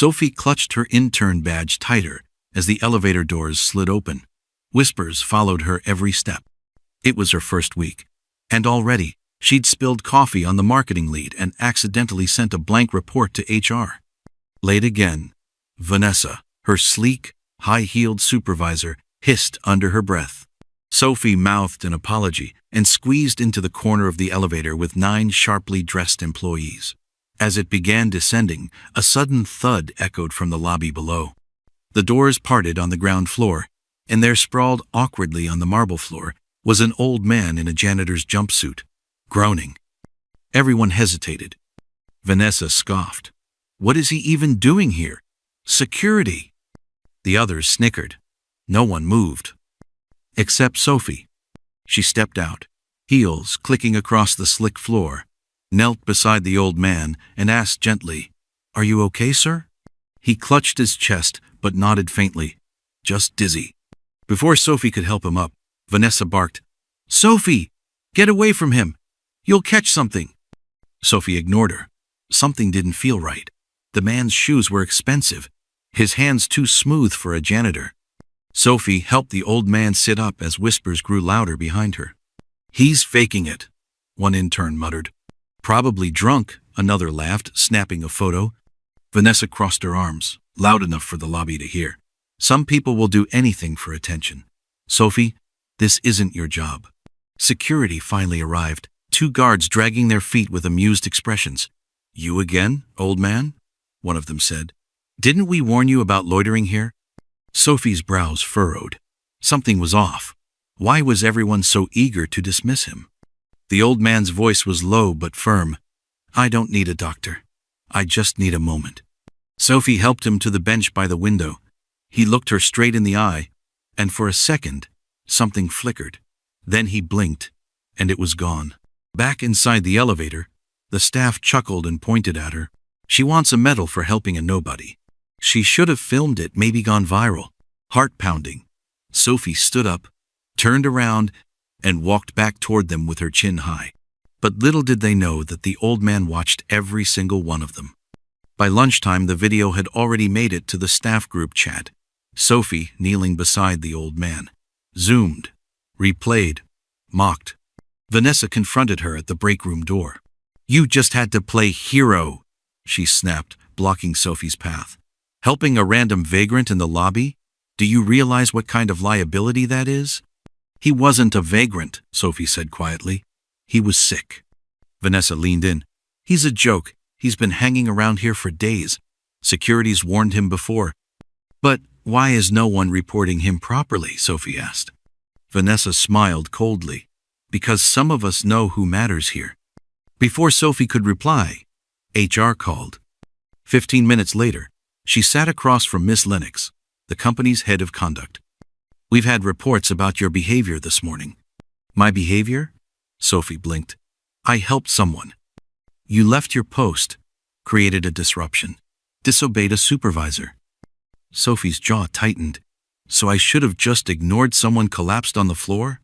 Sophie clutched her intern badge tighter as the elevator doors slid open. Whispers followed her every step. It was her first week, and already she'd spilled coffee on the marketing lead and accidentally sent a blank report to HR. Late again, Vanessa, her sleek, high-heeled supervisor, hissed under her breath. Sophie mouthed an apology and squeezed into the corner of the elevator with 9 sharply dressed employees. As it began descending, a sudden thud echoed from the lobby below. The doors parted on the ground floor, and there sprawled awkwardly on the marble floor was an old man in a janitor's jumpsuit, groaning. Everyone hesitated. Vanessa scoffed. What is he even doing here? Security! The others snickered. No one moved. Except Sophie. She stepped out, heels clicking across the slick floor, knelt beside the old man and asked gently, "Are you okay, sir?" He clutched his chest but nodded faintly, just dizzy. Before Sophie could help him up, Vanessa barked, "Sophie, get away from him! You'll catch something!" Sophie ignored her. Something didn't feel right. The man's shoes were expensive, his hands too smooth for a janitor. Sophie helped the old man sit up as whispers grew louder behind her. "He's faking it," one intern muttered. "Probably drunk," another laughed, snapping a photo. Vanessa crossed her arms, loud enough for the lobby to hear. "Some people will do anything for attention. Sophie, this isn't your job." Security finally arrived, 2 guards dragging their feet with amused expressions. "You again, old man?" one of them said. "Didn't we warn you about loitering here?" Sophie's brows furrowed. Something was off. Why was everyone so eager to dismiss him? The old man's voice was low but firm. "I don't need a doctor. I just need a moment." Sophie helped him to the bench by the window. He looked her straight in the eye, and for a second, something flickered. Then he blinked, and it was gone. Back inside the elevator, the staff chuckled and pointed at her. She wants a medal for helping a nobody. She should have filmed it, maybe gone viral. Heart pounding. Sophie stood up, turned around, and walked back toward them with her chin high. But little did they know that the old man watched every single one of them. By lunchtime, the video had already made it to the staff group chat. Sophie kneeling beside the old man. Zoomed. Replayed. Mocked. Vanessa confronted her at the break room door. "You just had to play hero," she snapped, blocking Sophie's path. "Helping a random vagrant in the lobby? Do you realize what kind of liability that is?" "He wasn't a vagrant," Sophie said quietly. "He was sick." Vanessa leaned in. "He's a joke. He's been hanging around here for days. Security's warned him before." "But why is no one reporting him properly?" Sophie asked. Vanessa smiled coldly. "Because some of us know who matters here." Before Sophie could reply, HR called. 15 minutes later, she sat across from Miss Lennox, the company's head of conduct. "We've had reports about your behavior this morning." "My behavior?" Sophie blinked. "I helped someone." "You left your post, created a disruption, disobeyed a supervisor." Sophie's jaw tightened. "So I should have just ignored someone collapsed on the floor?"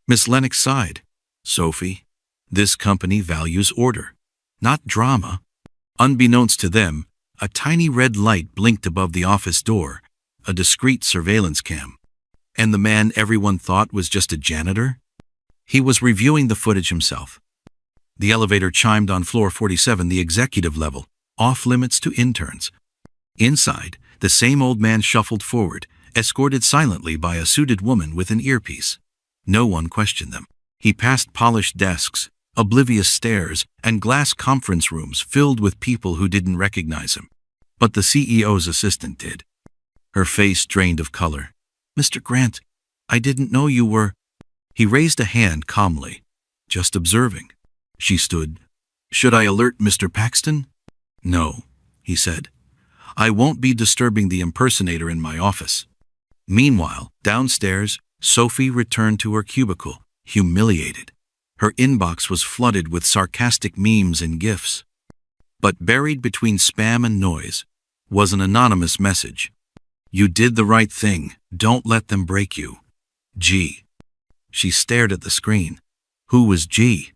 Miss Lennox sighed. "Sophie, this company values order, not drama." Unbeknownst to them, a tiny red light blinked above the office door, a discreet surveillance cam. And the man everyone thought was just a janitor? He was reviewing the footage himself. The elevator chimed on floor 47, the executive level, off limits to interns. Inside, the same old man shuffled forward, escorted silently by a suited woman with an earpiece. No one questioned them. He passed polished desks, oblivious stares, and glass conference rooms filled with people who didn't recognize him. But the CEO's assistant did. Her face drained of color. "Mr. Grant, I didn't know you were—" He raised a hand calmly. "Just observing." She stood. "Should I alert Mr. Paxton?" "No," he said. "I won't be disturbing the impersonator in my office." Meanwhile, downstairs, Sophie returned to her cubicle, humiliated. Her inbox was flooded with sarcastic memes and GIFs. But buried between spam and noise was an anonymous message. "You did the right thing. Don't let them break you. G." She stared at the screen. Who was G?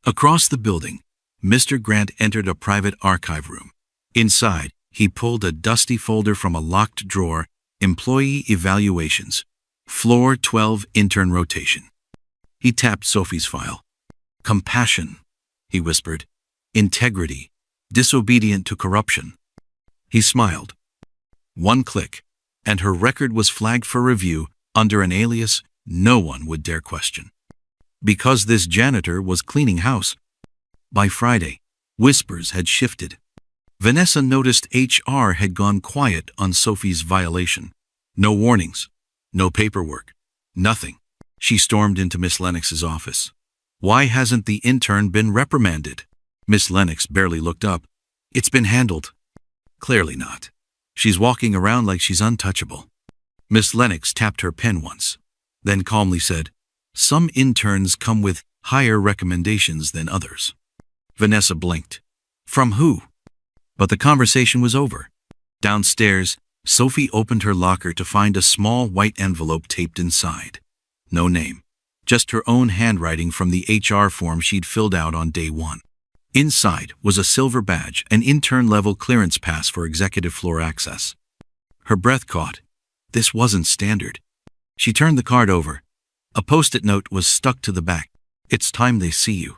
Across the building, Mr. Grant entered a private archive room. Inside, He pulled a dusty folder from a locked drawer. Employee evaluations. Floor 12 intern rotation. He tapped Sophie's file. Compassion, he whispered. Integrity. Disobedient to corruption. He smiled. One click, and her record was flagged for review under an alias no one would dare question. Because this janitor was cleaning house. By Friday, whispers had shifted. Vanessa noticed HR had gone quiet on Sophie's violation. No warnings, no paperwork, nothing. She stormed into Miss Lennox's office. Why hasn't the intern been reprimanded? Miss Lennox barely looked up. It's been handled. Clearly not. She's walking around like she's untouchable. Miss Lennox tapped her pen once, then calmly said, Some interns come with higher recommendations than others. Vanessa blinked. From who? But the conversation was over. Downstairs, Sophie opened her locker to find a small white envelope taped inside. No name, just her own handwriting from the HR form she'd filled out on day one. Inside was a silver badge, an intern-level clearance pass for executive floor access. Her breath caught. This wasn't standard. She turned the card over. A post-it note was stuck to the back. It's time they see you.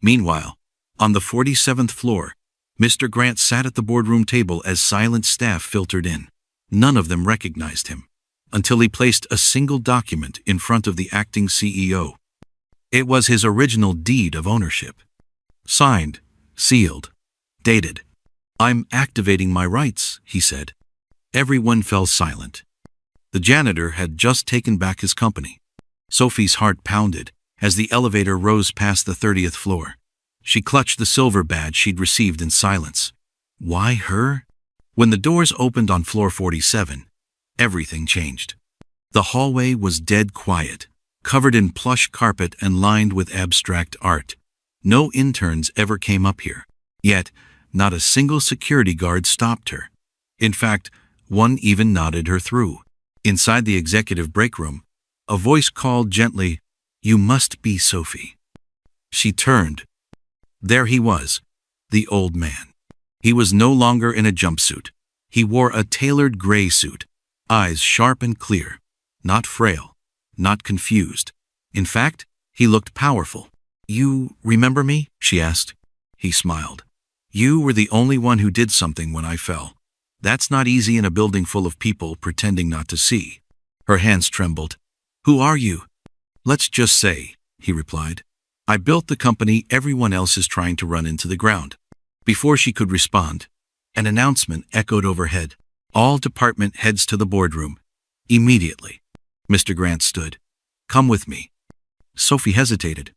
Meanwhile, on the 47th floor, Mr. Grant sat at the boardroom table as silent staff filtered in. None of them recognized him, until he placed a single document in front of the acting CEO. It was his original deed of ownership. Signed, sealed, dated. I'm activating my rights, he said. Everyone fell silent. The janitor had just taken back his company. Sophie's heart pounded as the elevator rose past the 30th floor. She clutched the silver badge she'd received in silence. Why her? When the doors opened on floor 47, everything changed. The hallway was dead quiet, covered in plush carpet and lined with abstract art. No interns ever came up here. Yet, not a single security guard stopped her. In fact, one even nodded her through. Inside the executive break room, a voice called gently, You must be Sophie. She turned. There he was, the old man. He was no longer in a jumpsuit. He wore a tailored gray suit, eyes sharp and clear, not frail, not confused. In fact, he looked powerful. You remember me? She asked. He smiled. You were the only one who did something when I fell. That's not easy in a building full of people pretending not to see. Her hands trembled. Who are you? Let's just say, he replied. I built the company everyone else is trying to run into the ground. Before she could respond, an announcement echoed overhead. All department heads to the boardroom. Immediately. Mr. Grant stood. Come with me. Sophie hesitated.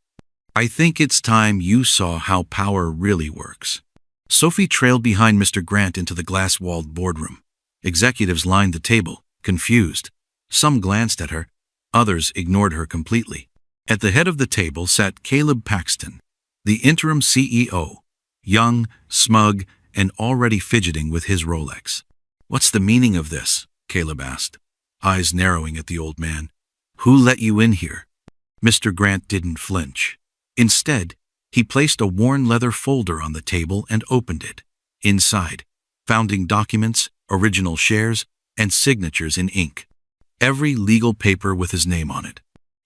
I think it's time you saw how power really works. Sophie trailed behind Mr. Grant into the glass-walled boardroom. Executives lined the table, confused. Some glanced at her, others ignored her completely. At the head of the table sat Caleb Paxton, the interim CEO, young, smug, and already fidgeting with his Rolex. What's the meaning of this? Caleb asked, eyes narrowing at the old man. Who let you in here? Mr. Grant didn't flinch. Instead, he placed a worn leather folder on the table and opened it. Inside, founding documents, original shares, and signatures in ink. Every legal paper with his name on it.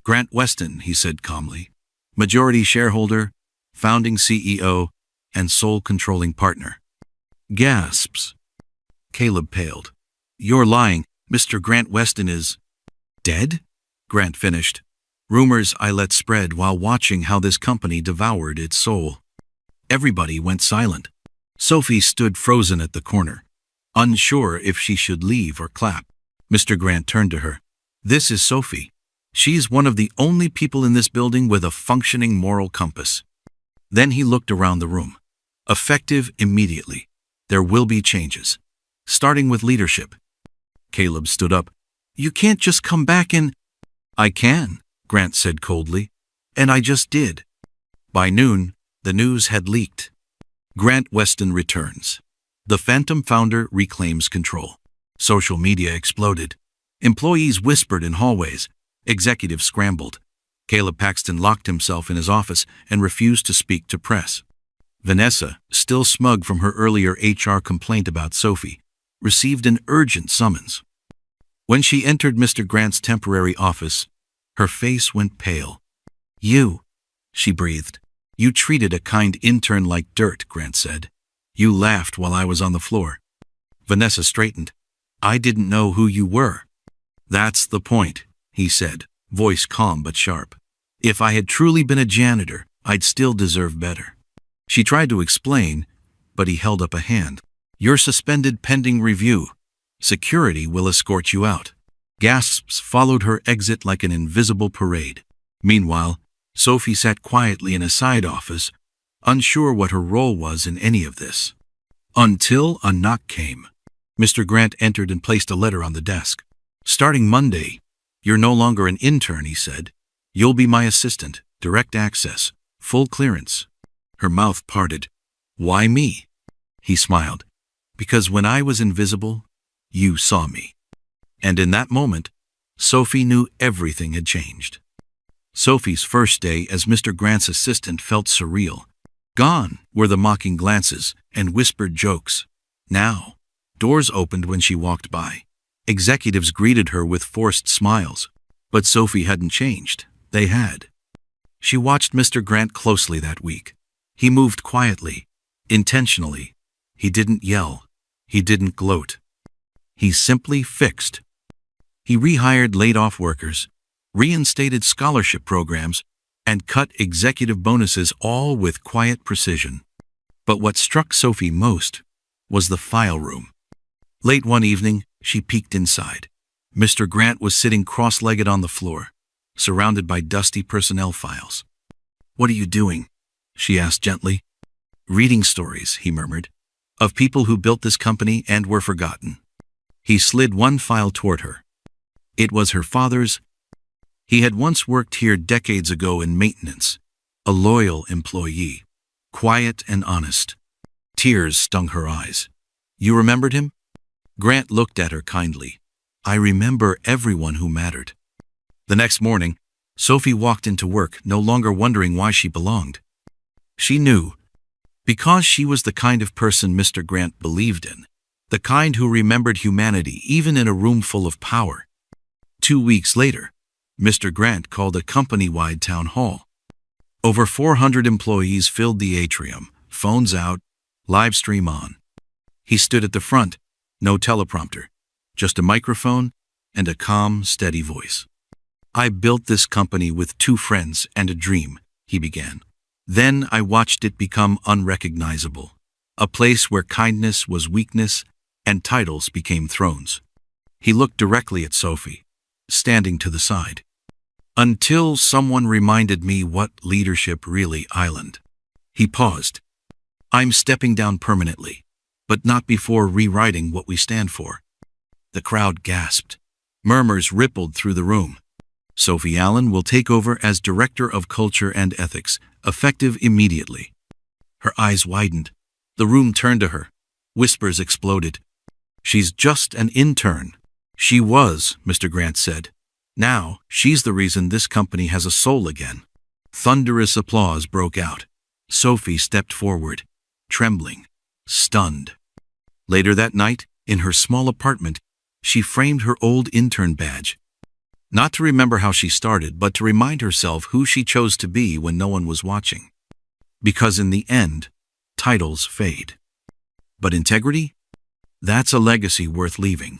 Grant Weston, he said calmly, majority shareholder, founding CEO, and sole controlling partner. Gasps. Caleb paled. You're lying. Mr. Grant Weston is dead? Grant finished. Rumors I let spread while watching how this company devoured its soul. Everybody went silent. Sophie stood frozen at the corner, unsure if she should leave or clap. Mr. Grant turned to her. This is Sophie. She's one of the only people in this building with a functioning moral compass. Then he looked around the room. Effective immediately. There will be changes. Starting with leadership. Caleb stood up. You can't just come back and... I can, Grant said coldly. And I just did. By noon, the news had leaked. Grant Weston returns. The Phantom founder reclaims control. Social media exploded. Employees whispered in hallways. Executives scrambled. Caleb Paxton locked himself in his office and refused to speak to press. Vanessa, still smug from her earlier HR complaint about Sophie, received an urgent summons. When she entered Mr. Grant's temporary office, her face went pale. "You," she breathed. "You treated a kind intern like dirt," Grant said. "You laughed while I was on the floor." Vanessa straightened. "I didn't know who you were." "That's the point," he said, voice calm but sharp. "If I had truly been a janitor, I'd still deserve better." She tried to explain, but he held up a hand. "You're suspended pending review. Security will escort you out." Gasps followed her exit like an invisible parade. Meanwhile, Sophie sat quietly in a side office, unsure what her role was in any of this. Until a knock came. Mr. Grant entered and placed a letter on the desk. "Starting Monday, you're no longer an intern," he said. "You'll be my assistant, direct access, full clearance." Her mouth parted. "Why me?" He smiled. "Because when I was invisible, you saw me." And in that moment, Sophie knew everything had changed. Sophie's first day as Mr. Grant's assistant felt surreal. Gone were the mocking glances and whispered jokes. Now, doors opened when she walked by. Executives greeted her with forced smiles. But Sophie hadn't changed. They had. She watched Mr. Grant closely that week. He moved quietly, intentionally. He didn't yell. He didn't gloat. He simply fixed. He rehired laid-off workers, reinstated scholarship programs, and cut executive bonuses, all with quiet precision. But what struck Sophie most was the file room. Late one evening, she peeked inside. Mr. Grant was sitting cross-legged on the floor, surrounded by dusty personnel files. "What are you doing?" she asked gently. "Reading stories," he murmured, "of people who built this company and were forgotten." He slid one file toward her. It was her father's. He had once worked here decades ago in maintenance, a loyal employee, quiet and honest. Tears stung her eyes. "You remembered him?" Grant looked at her kindly. "I remember everyone who mattered." The next morning, Sophie walked into work, no longer wondering why she belonged. She knew, because she was the kind of person Mr. Grant believed in, the kind who remembered humanity even in a room full of power. 2 weeks later, Mr. Grant called a company-wide town hall. Over 400 employees filled the atrium, phones out, live stream on. He stood at the front, no teleprompter, just a microphone and a calm, steady voice. "I built this company with 2 friends and a dream," he began. "Then I watched it become unrecognizable, a place where kindness was weakness and titles became thrones." He looked directly at Sophie, standing to the side. "Until someone reminded me what leadership really island." He paused. "I'm stepping down permanently, but not before rewriting what we stand for." The crowd gasped. Murmurs rippled through the room. "Sophie Allen will take over as Director of Culture and Ethics, effective immediately." Her eyes widened. The room turned to her. Whispers exploded. "She's just an intern." "She was," Mr. Grant said. "Now, she's the reason this company has a soul again." Thunderous applause broke out. Sophie stepped forward, trembling, stunned. Later that night, in her small apartment, she framed her old intern badge. Not to remember how she started, but to remind herself who she chose to be when no one was watching. Because in the end, titles fade. But integrity? That's a legacy worth leaving.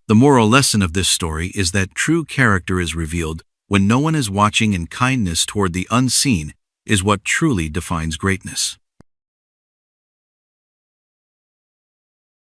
The moral lesson of this story is that true character is revealed when no one is watching, and kindness toward the unseen is what truly defines greatness.